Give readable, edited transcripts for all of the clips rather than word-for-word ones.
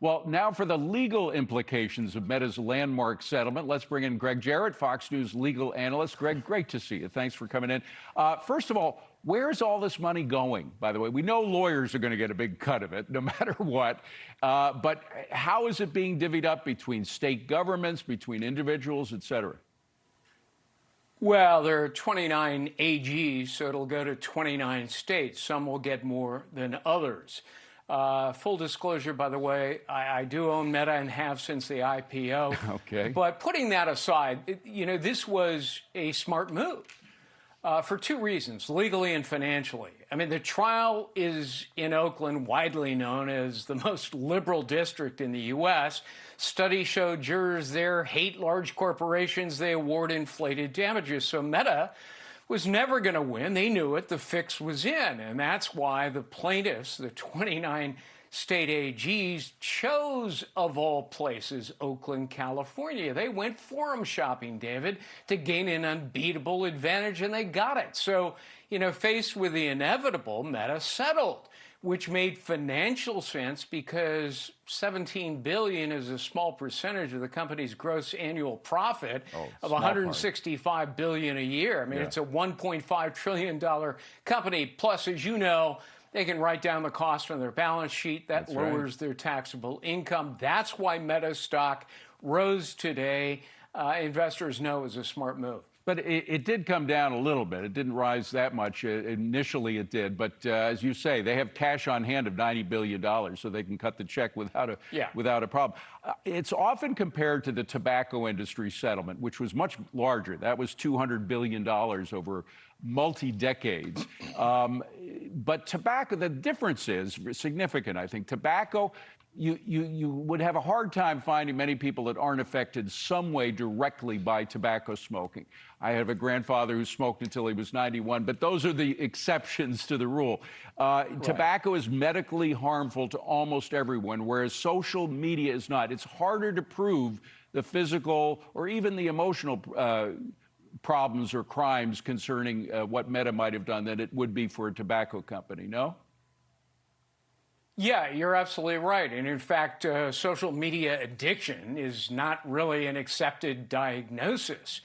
Well, now for the legal implications of Meta's landmark settlement, let's bring in Gregg Jarrett, Fox News legal analyst. Greg, great to see you. Thanks for coming in. First of all, where's all this money going, by the way? We know lawyers are going to get a big cut of it, no matter what. But how is it being divvied up between state governments, between individuals, et cetera? Well, there are 29 AGs, so it'll go to 29 states. Some will get more than others. Full disclosure, by the way, I do own Meta and have since the IPO. Okay. But putting that aside, this was a smart move for two reasons, legally and financially. I mean, the trial is in Oakland, widely known as the most liberal district in the U.S. Studies show jurors there hate large corporations. They award inflated damages. So Meta was never going to win. They knew it. The fix was in. And that's why the plaintiffs, the 29 state AGs, chose, of all places, Oakland, California. They went forum shopping, David, to gain an unbeatable advantage, and they got it. So, faced with the inevitable, Meta settled, which made financial sense because $17 billion is a small percentage of the company's gross annual profit of $165 billion a year. I mean, it's a $1.5 trillion company. Plus, as you know, they can write down the cost on their balance sheet. That lowers their taxable income. That's why Meta stock rose today. Investors know it was a smart move. But it did come down a little bit. It didn't rise that much. Initially, it did. But as you say, they have cash on hand of $90 billion, so they can cut the check without a problem. It's often compared to the tobacco industry settlement, which was much larger. That was $200 billion over multi-decades. But tobacco, the difference is significant, I think. Tobacco, you would have a hard time finding many people that aren't affected some way directly by tobacco smoking. I have a grandfather who smoked until he was 91, but those are the exceptions to the rule. Tobacco is medically harmful to almost everyone, whereas social media is not. It's harder to prove the physical or even the emotional problems or crimes concerning what Meta might have done than it would be for a tobacco company, no? Yeah, you're absolutely right. And in fact, social media addiction is not really an accepted diagnosis.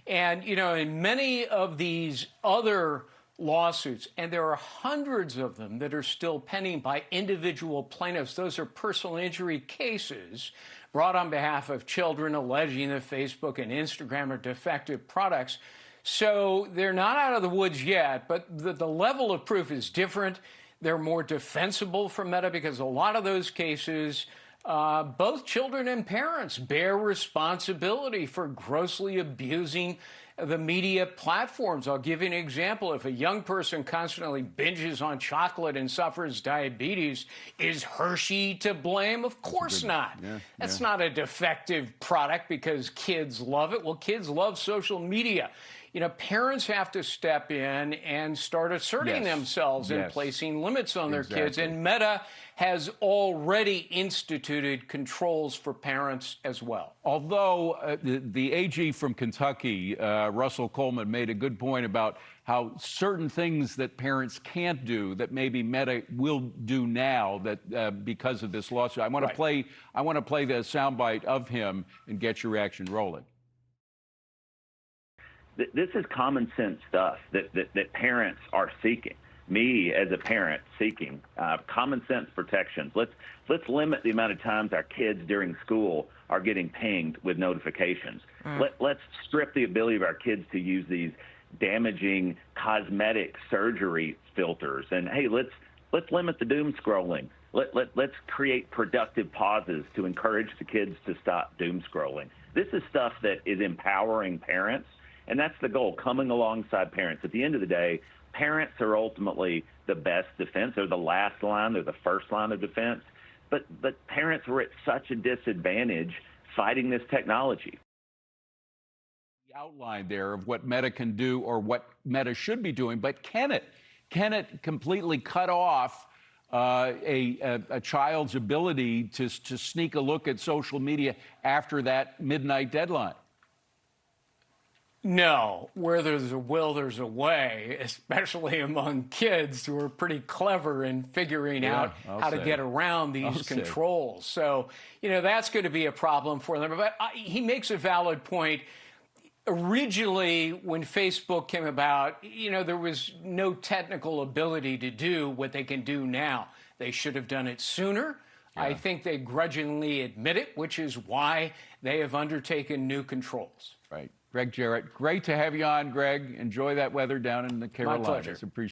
And, in many of these other lawsuits, and there are hundreds of them that are still pending by individual plaintiffs, those are personal injury cases brought on behalf of children alleging that Facebook and Instagram are defective products. So they're not out of the woods yet, but the level of proof is different. They're more defensible for Meta because a lot of those cases, both children and parents bear responsibility for grossly abusing the media platforms. I'll give you an example. If a young person constantly binges on chocolate and suffers diabetes, is Hershey to blame? Of course not. That's not a defective product because kids love it. Well, kids love social media. Parents have to step in and start asserting themselves and placing limits on their kids. And Meta has already instituted controls for parents as well. Although the AG from Kentucky, Russell Coleman, made a good point about how certain things that parents can't do that maybe Meta will do now that because of this lawsuit. I want to play the soundbite of him and get your reaction rolling. This is common sense stuff that parents are seeking. Me as a parent seeking common sense protections. Let's limit the amount of times our kids during school are getting pinged with notifications. Let's strip the ability of our kids to use these damaging cosmetic surgery filters. And hey, let's limit the doom scrolling. Let's create productive pauses to encourage the kids to stop doom scrolling. This is stuff that is empowering parents. And that's the goal, coming alongside parents. At the end of the day, parents are ultimately the best defense. They're the last line. They're the first line of defense. But parents were at such a disadvantage fighting this technology. The outline there of what Meta can do or what Meta should be doing, but can it completely cut off a child's ability to sneak a look at social media after that midnight deadline? No, where there's a will, there's a way, especially among kids who are pretty clever in figuring out how to get around these controls. So, that's going to be a problem for them. But he makes a valid point. Originally, when Facebook came about, there was no technical ability to do what they can do now. They should have done it sooner. Yeah. I think they grudgingly admit it, which is why they have undertaken new controls. Right. Gregg Jarrett, great to have you on, Greg. Enjoy that weather down in the Carolinas. My pleasure. Appreciate